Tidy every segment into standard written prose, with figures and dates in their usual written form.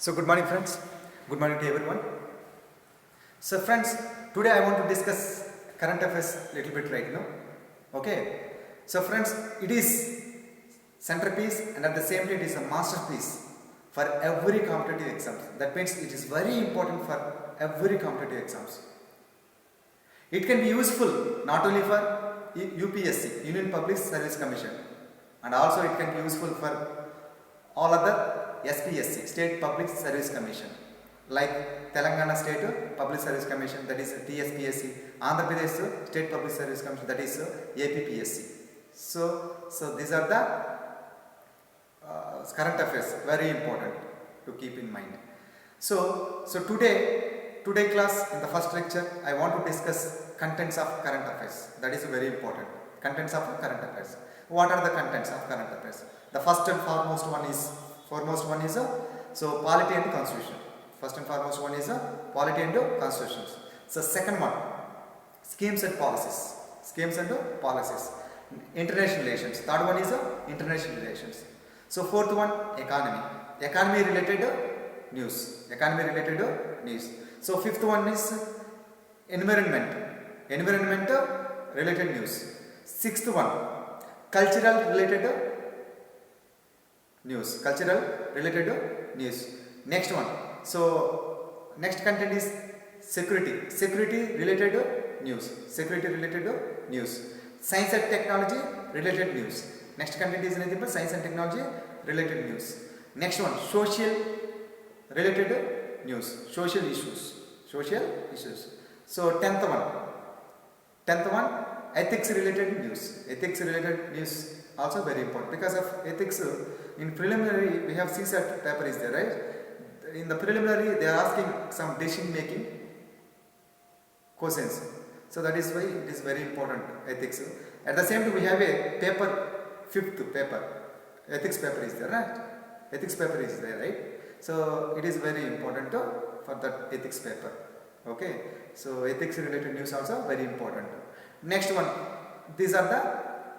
So good morning friends, good morning to everyone. So friends, today I want to discuss current affairs little bit right now. Okay, so friends, it is centerpiece and at the same time it is a masterpiece for every competitive exams. That means it is very important for every competitive exams. It can be useful not only for UPSC, Union Public Service Commission, and also it can be useful for all other SPSC, State Public Service Commission, like Telangana State Public Service Commission, that is TSPSC, Andhra Pradesh State Public Service Commission, that is APPSC. So these are the current affairs, very important to keep in mind. So today class, in the first lecture, I want to discuss contents of current affairs. That is very important. Contents of current affairs. What are the contents of current affairs? The first and foremost one is polity and constitution. First and foremost one is polity and constitution. So second one, schemes and policies. Schemes and policies. International relations. Third one is international relations. So fourth one, economy. Economy related news. Economy related news. So fifth one is environment. Environment related news. Sixth one, cultural related news. Cultural related news. Next one. So next content is security. Security related news. Security related news. Science and technology related news. Next content is anything but science and technology related news. Next one, social related news. Social issues. Social issues. So tenth one, ethics related news. Ethics related news also very important, because of ethics in preliminary we have CSAT paper is there, right? In the preliminary they are asking some decision making questions, so that is why it is very important, ethics. At the same time we have a paper, fifth paper, ethics paper is there, right? Ethics paper is there, right? So it is very important for that ethics paper. Okay, so ethics related news also very important. Next one, these are the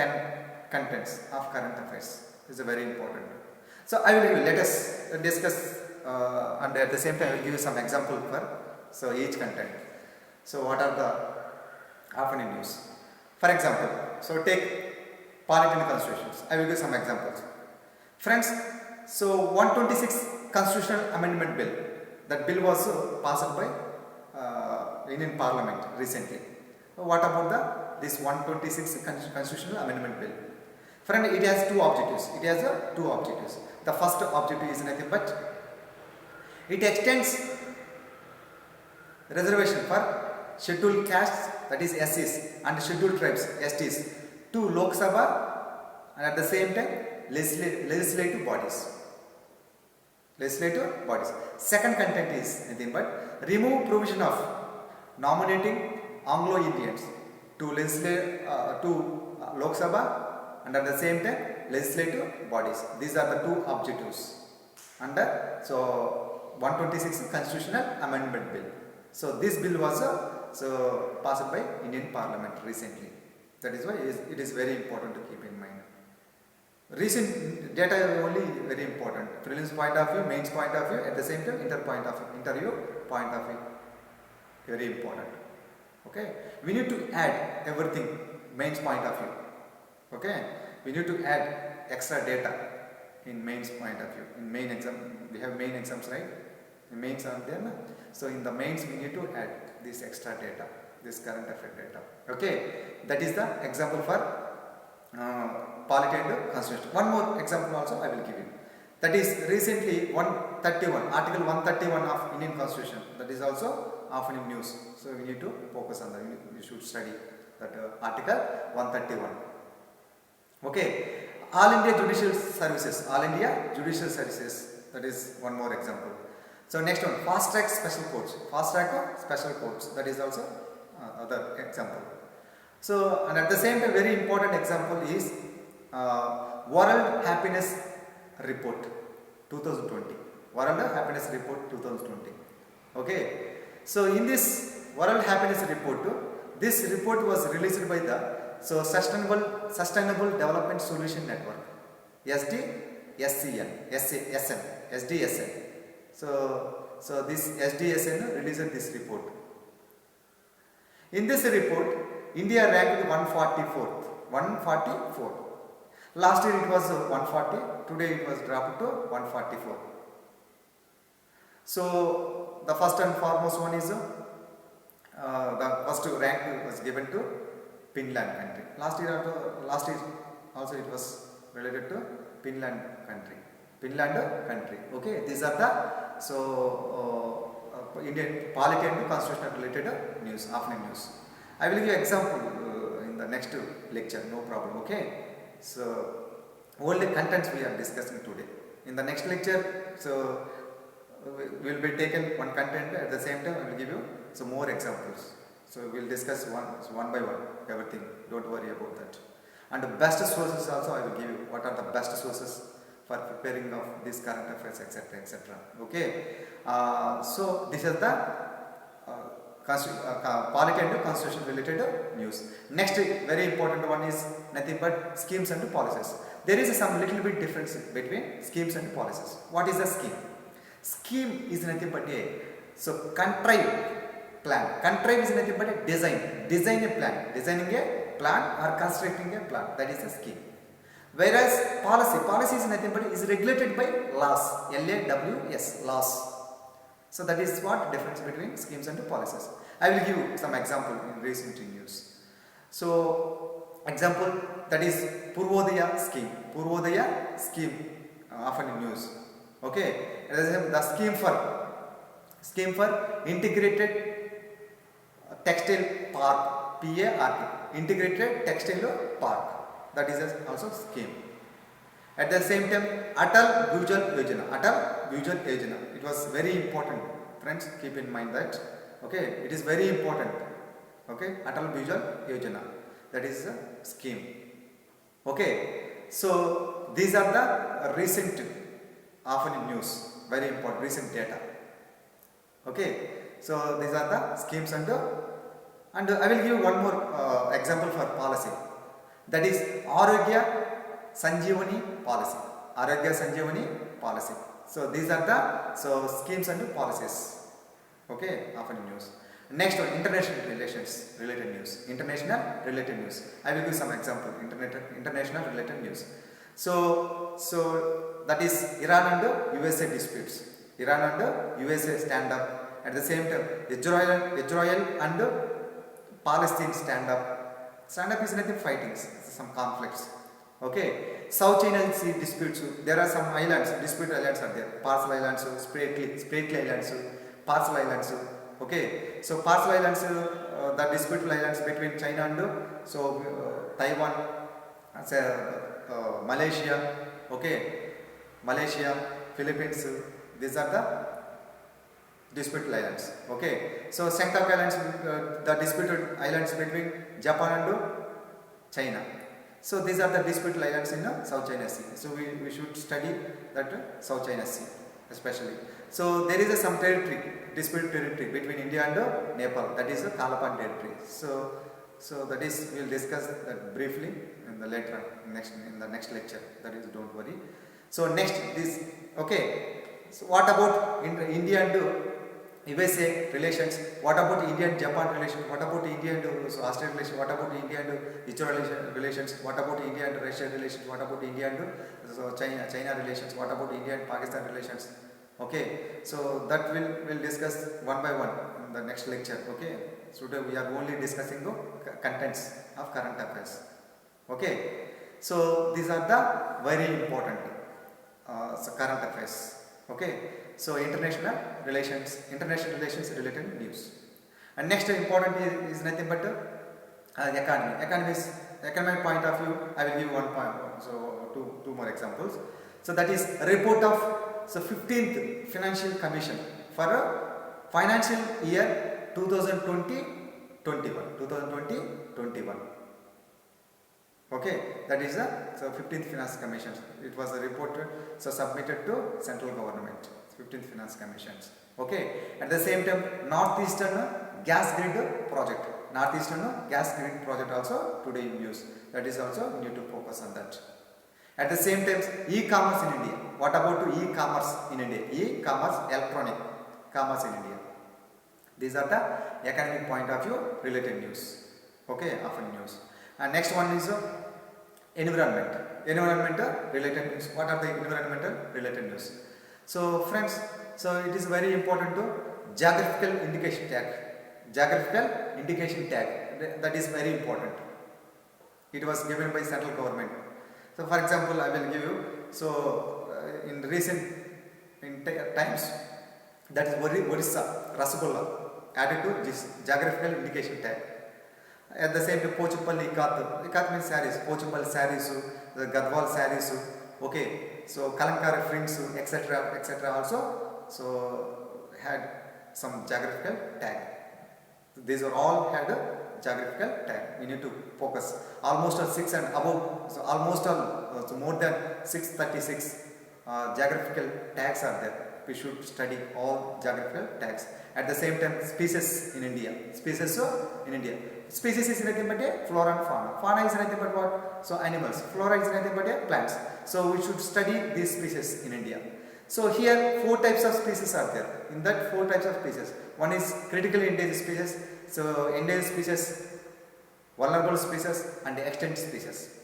10 contents of current affairs. This is very important. So I will let us discuss and at the same time I will give you some example for each content. So what are the often in news? For example, so take polity and constitutions. I will give some examples. Friends, so 126 constitutional amendment bill. That bill was passed by Indian Parliament recently. What about this 126 constitutional amendment bill? Friend, it has two objectives. It has two objectives. The first objective is nothing but it extends reservation for scheduled castes, that is SCs, and scheduled tribes, STs, to Lok Sabha and at the same time legislative bodies. Legislative bodies. Second content is nothing but remove provision of nominating Anglo-Indians to Lok Sabha and at the same time legislative bodies. These are the two objectives under 126 constitutional amendment bill. So this bill was passed by Indian Parliament recently. That is why it is very important to keep in mind. Recent data is only very important. Prelims point of view, mains point of view, at the same time interview point of view. Very important. Okay, we need to add everything mains point of view. Okay, we need to add extra data in mains point of view. In main exam, we have main exams, right? The mains are there, na? So in the mains we need to add this extra data, this current affair data. Okay, that is the example for polity and constitution. One more example also I will give you. That is recently 131, Article 131 of Indian Constitution. That is also often in news. So we need to focus on that. You should study that Article 131. Okay, All India Judicial Services. All India Judicial Services. That is one more example. So next one, fast track special courts. Fast track special courts. That is also other example. So and at the same time, very important example is World Happiness Report 2020. World Happiness Report 2020. Okay. So in this World Happiness Report, this report was released by the Sustainable Development Solution Network, SDSN. So this SDSN released this report. In this report, India ranked 144th. 144. Last year it was 140. Today it was dropped to 144. So the first and foremost one is the first rank was given to Finland country. Last year also it was related to Finland country. Okay, these are the Indian polity and constitutional related news, afternoon news. I will give you example in the next lecture, no problem. Okay, so only contents we are discussing today. In the next lecture, so we will be taken one content, at the same time I will give you some more examples. So we will discuss one by one everything. Don't worry about that. And the best sources also I will give you. What are the best sources for preparing of these current affairs, etc., etc. Okay. So this is the polity and constitution related news. Next very important one is nothing but schemes and policies. There is some little bit difference between schemes and policies. What is a scheme? Scheme is nothing but contrive plan. Contrive is nothing but a design a plan, designing a plan or constructing a plan. That is a scheme. Whereas policy is nothing but is regulated by laws, LAWS, laws. So that is what difference between schemes and policies. I will give you some example in recent news. So example, that is Purvodaya scheme often in news. Okay, the scheme for integrated textile park, PARK, integrated textile park. That is also scheme. At the same time, Atal Bhujal Yojana. It was very important. Friends, keep in mind that. Okay, it is very important. Okay, Atal Bhujal Yojana. That is a scheme. Okay, so these are the recent, often in news, very important, recent data. Okay, so these are the schemes and I will give you one more example for policy. That is Arogya Sanjeevani policy. So these are the schemes and policies. Okay, often in news. Next one, international relations related news. I will give some example. International related news. So that is Iran and USA disputes. Iran and USA stand up. At the same time, Israel and Palestine stand up. Stand up is nothing fighting, some conflicts. Okay, South China Sea disputes. There are some islands, dispute islands are there. Parcel Islands, Spratly Islands, Parcel Islands. Okay, so Parcel Islands, the disputeful islands between China and Taiwan, Malaysia. Okay, Malaysia, Philippines. These are the disputeful islands. Okay, so Senkaku Islands, the disputed islands between Japan and China. So these are the disputed islands in the South China Sea. So we should study that South China Sea especially. So there is some disputed territory between India and Nepal. That is the Kalapan territory. So that is, we will discuss that briefly in the next lecture. That is, don't worry. So next this, okay. So what about India and USA relations? What about India and Japan relations? What about India and Australia relations? What about India and Israel relations? What about India and Russia relations? What about India and China relations? What about India and Pakistan relations? Okay, so that we'll discuss one by one in the next lecture. Okay, so today we are only discussing the contents of current affairs. Okay, so these are the very important current affairs. Okay, so international relations related news. And next important is nothing but economic point of view. I will give one point. So two more examples. So that is a report of 15th Financial Commission for financial year 2020-21. Okay, that is the 15th Finance Commission. It was a report submitted to central government. 15th Finance Commissions. Okay, at the same time, Northeastern Gas Grid Project. Northeastern Gas Grid Project also today in use. That is also we need to focus on that. At the same time, e-commerce in India. What about e-commerce in India? E-commerce, electronic commerce in India. These are the academic point of view related news. Okay, often news. And next one is environment. Environmental related news. What are the environmental related news? So friends, so it is very important to geographical indication tag. Geographical indication tag, that is very important. It was given by central government. So for example, I will give you, so in recent times, that is Orissa, Rasgulla, added to this geographical indication tag. At the same time, Pochupalli Ikat means sarees, Pochupalli sarees, the Gadwal sarees, okay, so Kalankara frinks, etc. also, so had some geographical tag. These are all had a geographical tag. We need to focus. Almost 6 and above, so almost so more than 636 geographical tags are there. We should study all geographical tags. At the same time, species in India. Species in India. Species is nothing but a flora and fauna. Fauna is nothing but what? So animals. Flora is nothing but a plants. So we should study these species in India. So here 4 types of species are there. In that 4 types of species, one is critically endangered species. So endangered species, vulnerable species, and extinct species.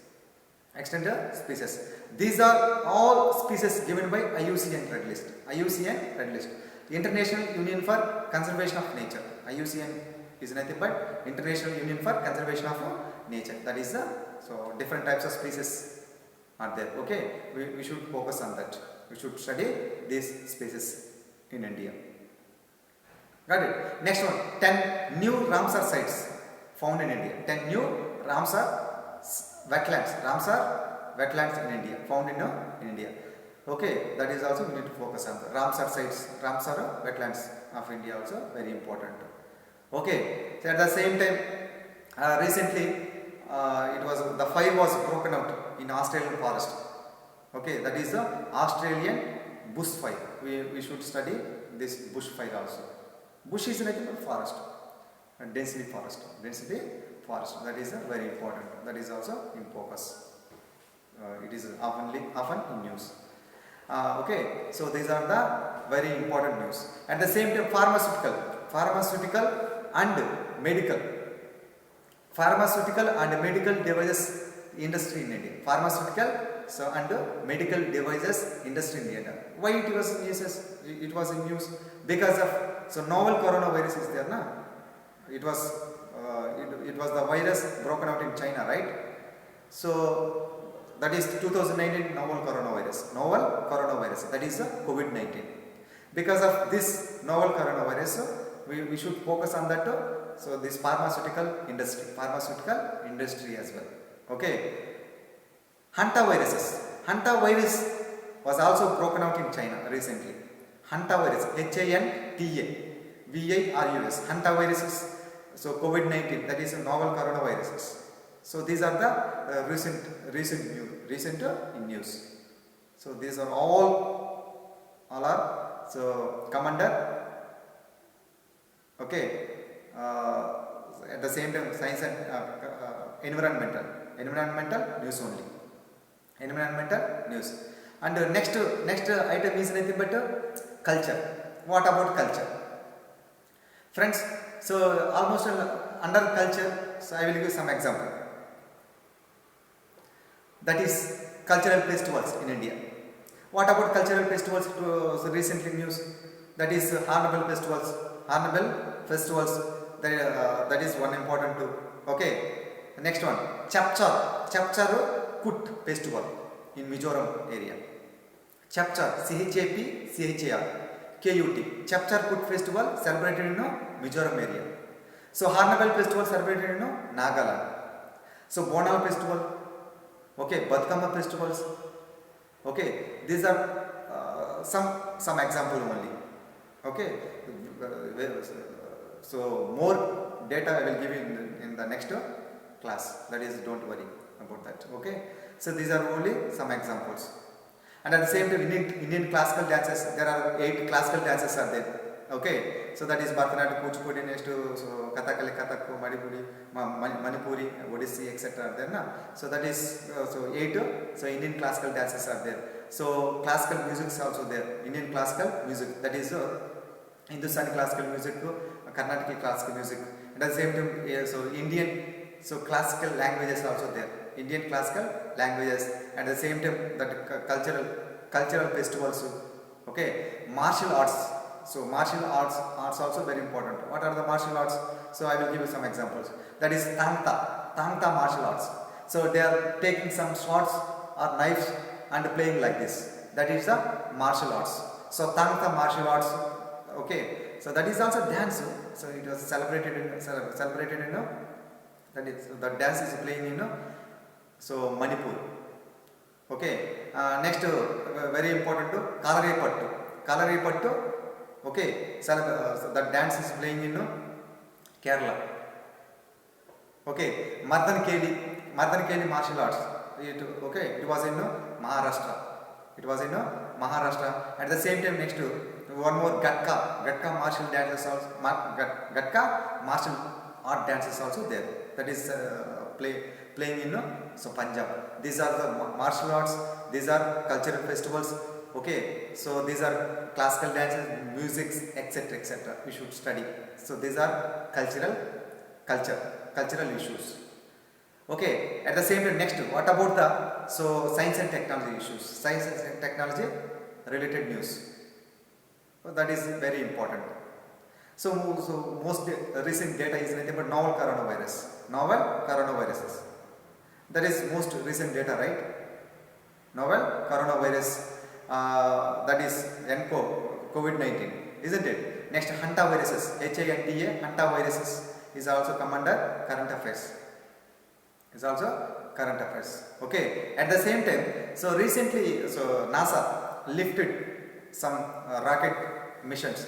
Extended species. These are all species given by IUCN Red List. IUCN Red List. International Union for Conservation of Nature. IUCN is nothing but International Union for Conservation of Nature. That is so different types of species are there. Okay, we should focus on that. We should study these species in India. Got it. Next one, 10 new Ramsar sites found in India. 10 new Ramsar wetlands. Ramsar wetlands in India, found in India. Okay, that is also we need to focus on the Ramsar sites, Ramsar wetlands of India also very important. Okay, so at the same time, recently the fire was broken out in Australian forest. Okay, that is the Australian bush fire. We should study this bush fire also. Bush is like a forest, density forest. Density forest, that is very important. That is also in focus. It is often in news. Okay, so these are the very important news. At the same time, pharmaceutical and medical. Pharmaceutical and medical devices industry in India. Pharmaceutical and medical devices industry in India. Why it was in news? It was in news because of novel coronavirus is there, na? It was the virus broken out in China, right? So that is 2019 novel coronavirus. That is COVID-19. Because of this novel coronavirus, we should focus on that. So this pharmaceutical industry as well. Okay. Hantavirus was also broken out in China recently. Hantavirus, Hantavirus. Hantavirus, so COVID-19, that is a novel coronaviruses. So these are the recent in news. So these are all are so come under. Okay. At the same time, science and environmental news only. Environmental news. And next item is nothing but culture. What about culture? Friends, so almost under culture, so I will give some example. That is cultural festivals in India. What about cultural festivals so recently news? That is Hornbill festivals. That is one important too. Okay. Next one, Chapchar Kut festival in Mizoram area. Chapchar, CHAR, KUT. Chapchar Kut festival celebrated in Mizoram area. So Hornbill festival celebrated in Nagaland. So Bonal festival. Okay, Badkama festivals. Okay, these are some example only. Okay, so more data I will give you in the next class. That is, don't worry about that. Okay, so these are only some examples. And at the same time, Indian classical dances. There are 8 classical dances are there. Okay, so that is Bharatanatyam, Kuchipudi, next to so Kathakali, Kathak, Manipuri, Odissi, etc. are there, na? So that is so 8. So Indian classical dances are there. So classical music is also there. Indian classical music, that is Hindustani classical music, Carnatic classical music. And at the same time, so Indian, so classical languages are also there. Indian classical languages. At the same time, that cultural festivals. Okay, martial arts. So martial arts also very important. What are the martial arts? So I will give you some examples. That is Tangta martial arts. So they are taking some swords or knives and playing like this. That is the martial arts. So Tangta martial arts. Okay, so that is also dance. So it was celebrated in that is the dance is playing in so Manipur. Okay, next very important Kalari Pattu. Okay, so the dance is playing in Kerala. Okay, Mardan Keli martial arts. It was in Maharashtra. At the same time, next one more Gatka martial dances also. Gatka martial art dances also there. That is playing in so Punjab. These are the martial arts. These are cultural festivals. Okay, so these are classical dances, musics, etc. We should study. So these are cultural issues. Okay, at the same time, next, what about the science and technology issues? Science and technology related news. So that is very important. So most recent data is nothing but novel coronaviruses. That is most recent data, right? Novel coronavirus. That is COVID-19, isn't it? Next, hantaviruses, hantaviruses is also come under current affairs. Okay. At the same time, so recently, so NASA lifted some rocket missions.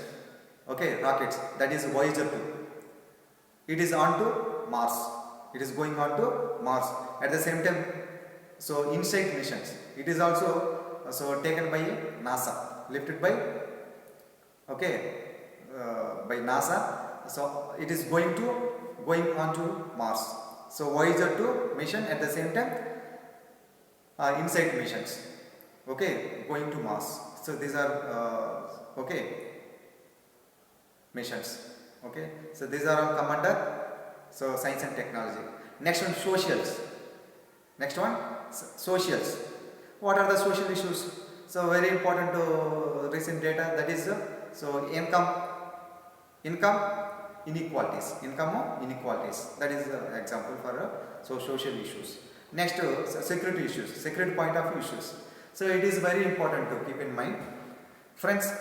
Okay, rockets. That is Voyager 2. It is on to Mars. It is going on to Mars. At the same time, so InSight missions. It is also so taken by NASA, lifted by by NASA. So it is going on to Mars. So Voyager 2 mission, at the same time InSight missions. Okay, going to Mars. So these are missions. Okay, so these are all come under so science and technology. Next one, socials. Socials. What are the social issues? So very important to recent data, that is so income inequalities. That is the example for social issues. Next, security issues, security point of view issues. So it is very important to keep in mind, friends.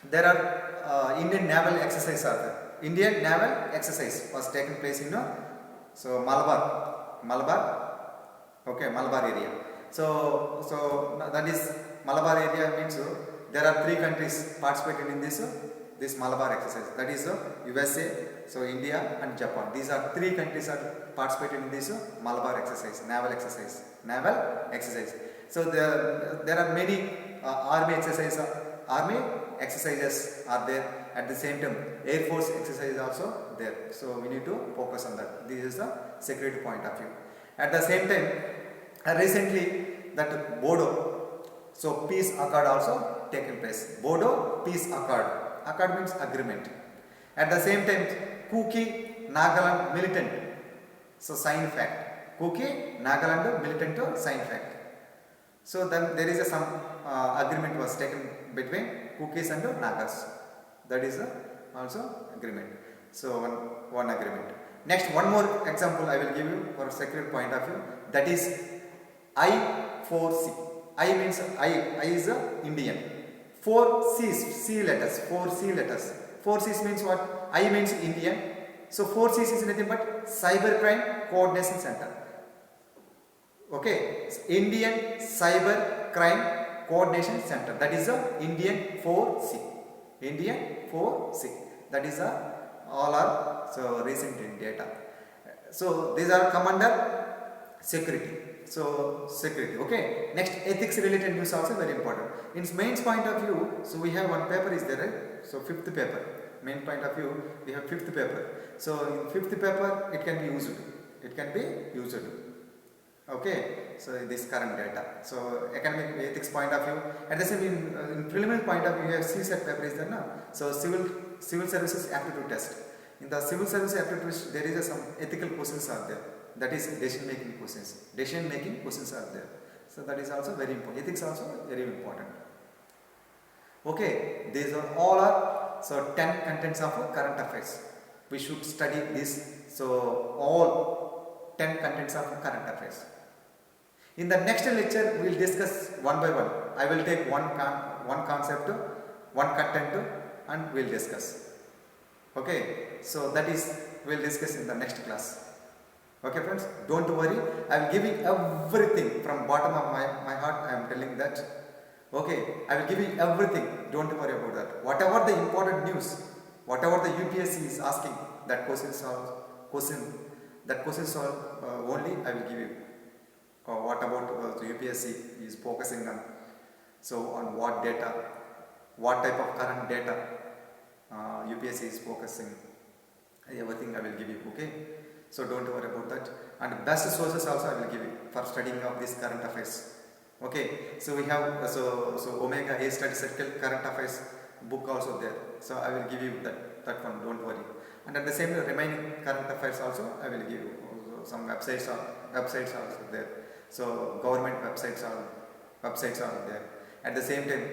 There are Indian naval exercise are there. Indian naval exercise was taken place in so Malabar area. So that is Malabar area means there are 3 countries participated in this Malabar exercise. That is USA, so India and Japan. These are 3 countries are participated in this Malabar exercise, naval exercise. So there are many army exercises are there. At the same time, Air Force exercise is also there. So we need to focus on that. This is the security point of view. At the same time, recently that Bodo, so peace accord also taken place. Bodo peace accord. Accord means agreement. At the same time, Kuki Nagaland militant. So sign fact. Kuki Nagaland militant to sign fact. So then there is some agreement was taken between Kukis and Nagas. That is also agreement. So one agreement. Next, one more example I will give you for security point of view. That is I4C. I means I is Indian. 4 C letters. 4 C's means what? I means Indian. So 4 C's is nothing but Cybercrime Coordination Center. Okay, Indian Cybercrime Coordination Center. That is Indian 4C. That is all are so recent in data. So these are come under security. so security. Okay, next ethics related news also very important. In mains point of view, so we have one paper is there, right? So fifth paper, main point of view, we have fifth paper. So in fifth paper, it can be used. It can be used. Okay, so this current data. So academic ethics point of view, at the same in preliminary point of view, you have CSAT paper is there now. So civil services aptitude test. In the civil service aptitude test, there is some ethical questions are there. That is decision making questions. Decision making questions are there. So that is also very important. Ethics also very important. Okay, these are all are so 10 contents of current affairs. We should study this. So all 10 contents of current affairs. In the next lecture, we will discuss one by one. I will take one concept, one content, and we will discuss. Okay, so that is we will discuss in the next class. Okay friends, don't worry, I will give you everything from bottom of my heart. I am telling that. Okay, I will give you everything. Don't worry about that. Whatever the important news, whatever the UPSC is asking, that question solve only I will give you. What about the UPSC is focusing on? So on what data, what type of current data UPSC is focusing? Everything I will give you. Okay, so don't worry about that. And best sources also I will give you for studying of this current affairs. Okay, so we have so Omega IAS Study Circle current affairs book also there. So I will give you that one. Don't worry. And at the same time, remaining current affairs also I will give you. Also some websites also there. So government websites are there. At the same time,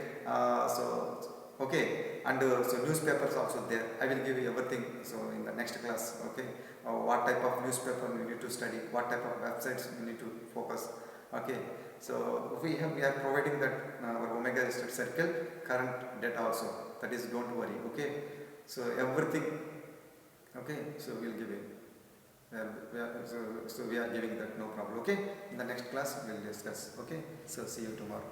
okay, and so newspapers also there. I will give you everything. So in the next class, okay, what type of newspaper we need to study, what type of websites we need to focus. Okay, so we are providing that our Omega IAS Circle current data also. That is, don't worry. Okay, so everything. Okay, so we'll give you. So we are giving that, no problem. Okay, in the next class we'll discuss. Okay, so see you tomorrow.